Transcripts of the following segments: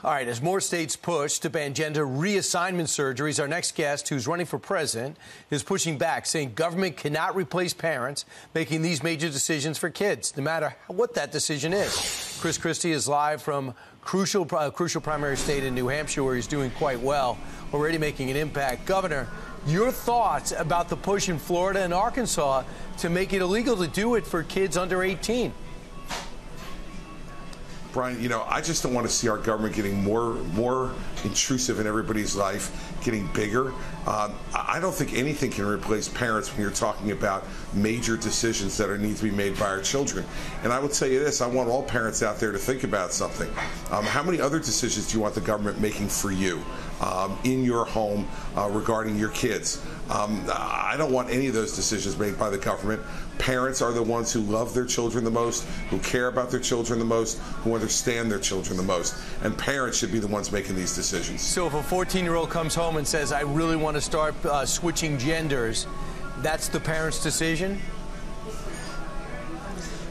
All right, as more states push to ban gender reassignment surgeries, our next guest, who's running for president, is pushing back, saying government cannot replace parents making these major decisions for kids, no matter what that decision is. Christie is live from crucial primary state in New Hampshire, where he's doing quite well, already making an impact. Governor, your thoughts about the push in Florida and Arkansas to make it illegal to do it for kids under 18? Brian, I just don't want to see our government getting more intrusive in everybody's life, getting bigger. I don't think anything can replace parents when you're talking about major decisions that need to be made by our children. And I will tell you this, I want all parents out there to think about something. How many other decisions do you want the government making for you in your home regarding your kids? I don't want any of those decisions made by the government. Parents are the ones who love their children the most, who care about their children the most, who understand their children the most. And parents should be the ones making these decisions. So if a 14-year-old comes home and says, I really want to start switching genders, that's the parent's decision?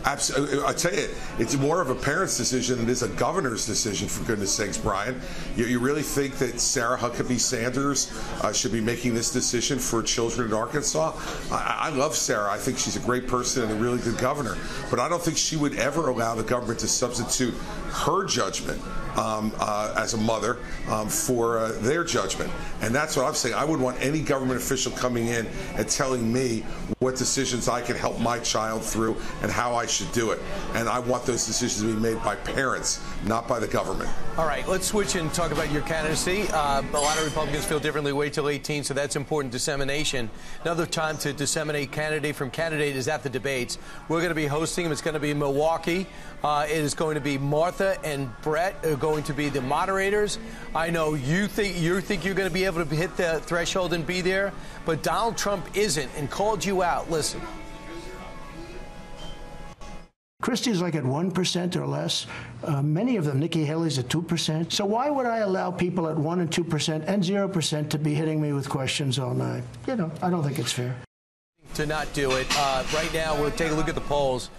Absolutely. I tell you, it's more of a parent's decision than it is a governor's decision, for goodness sakes, Brian. You really think that Sarah Huckabee Sanders should be making this decision for children in Arkansas? I love Sarah. I think she's a great person and a really good governor. But I don't think she would ever allow the government to substitute her judgment as a mother for their judgment. And that's what I'm saying. I would want any government official coming in and telling me what decisions I can help my child through and how I should do it. And I want those decisions to be made by parents, not by the government. All right, let's switch and talk about your candidacy. A lot of Republicans feel differently. Wait till 18, so that's important dissemination. Another time to disseminate candidate from candidate is at the debates. We're going to be hosting them. It's going to be in Milwaukee. It is going to be Martha and Brett are going to be the moderators. I know you think you're going to be able to hit the threshold and be there, but Donald Trump isn't and called you out. Listen. Christie's like at 1% or less. Many of them, Nikki Haley's at 2%. So why would I allow people at 1% and 2% and 0% to be hitting me with questions all night? I don't think it's fair. To not do it. Right now, we'll take a look at the polls.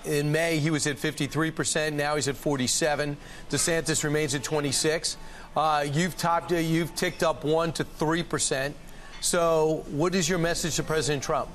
In May, he was at 53%. Now he's at 47%. DeSantis remains at 26%. You've ticked up 1% to 3%. So what is your message to President Trump?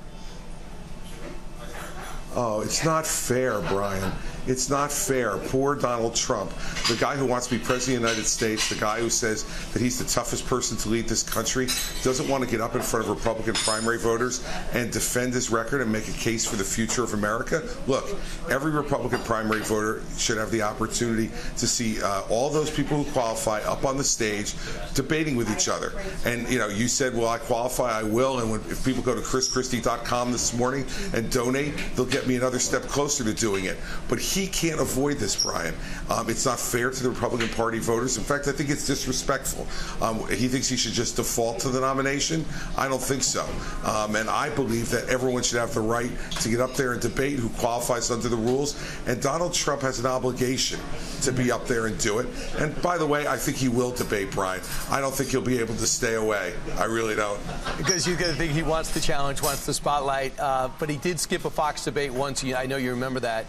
Oh, it's not fair, Brian. It's not fair. Poor Donald Trump, the guy who wants to be president of the United States, the guy who says that he's the toughest person to lead this country, doesn't want to get up in front of Republican primary voters and defend his record and make a case for the future of America. Look, every Republican primary voter should have the opportunity to see all those people who qualify up on the stage debating with each other. And, you said, well, I qualify, I will. And if people go to chrischristie.com this morning and donate, they'll get me another step closer to doing it. But he can't avoid this, Brian. It's not fair to the Republican Party voters. In fact, I think it's disrespectful. He thinks he should just default to the nomination. I don't think so. And I believe that everyone should have the right to get up there and debate who qualifies under the rules. And Donald Trump has an obligation to be up there and do it. And by the way, I think he will debate, Brian. I don't think he'll be able to stay away. I really don't. Because you think he wants the challenge, wants the spotlight. But he did skip a Fox debate once. I know you remember that.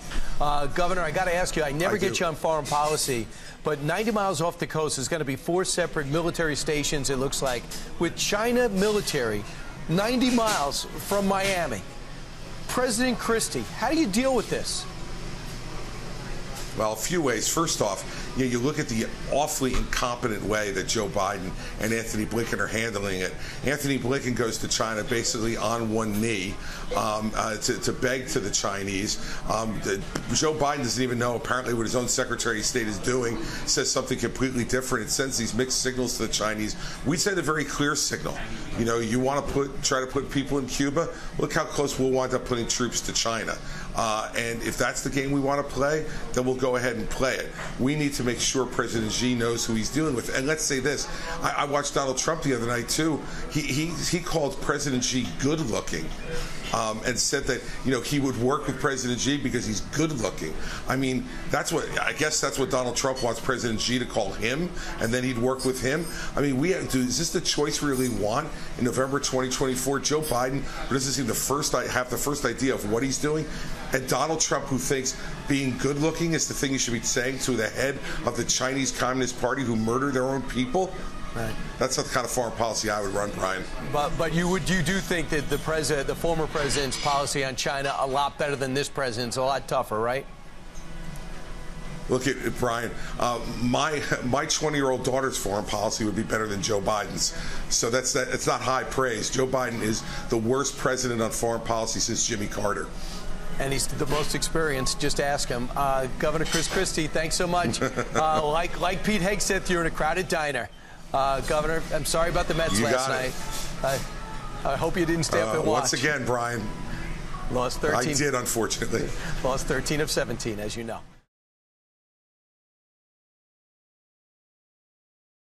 Governor, I got to ask you, I never get you on foreign policy, but 90 miles off the coast is going to be 4 separate military stations, it looks like, with China military 90 miles from Miami. President Christie, how do you deal with this? Well, a few ways. First off, you look at the awfully incompetent way that Joe Biden and Anthony Blinken are handling it. Anthony Blinken goes to China basically on one knee to beg to the Chinese. Joe Biden doesn't even know apparently what his own Secretary of State is doing, says something completely different. It sends these mixed signals to the Chinese. We send a very clear signal. You want to try to put people in Cuba? Look how close we'll wind up putting troops to China. And if that's the game we want to play, then we'll go ahead and play it. We need to make sure President Xi knows who he's dealing with. And let's say this. I watched Donald Trump the other night, too. He called President Xi good-looking. and said that he would work with President Xi because he's good looking. I mean, I guess that's what Donald Trump wants President Xi to call him, and then he'd work with him. I mean, is this the choice we really want in November 2024? Joe Biden, who doesn't seem have the first idea of what he's doing, and Donald Trump, who thinks being good looking is the thing you should be saying to the head of the Chinese Communist Party who murder their own people. Right. That's the kind of foreign policy I would run, Brian. But you do think that the former president's policy on China a lot better than this president's, a lot tougher, right? Look at Brian. My 20-year-old daughter's foreign policy would be better than Joe Biden's. So it's not high praise. Joe Biden is the worst president on foreign policy since Jimmy Carter. And he's the most experienced. Just ask him. Governor Chris Christie, thanks so much. Like Pete Hegseth, you're in a crowded diner. Governor, I'm sorry about the Mets last night. I hope you didn't stay up and watch. Once again, Brian. Lost 13. I did, unfortunately. Lost 13 of 17, as you know.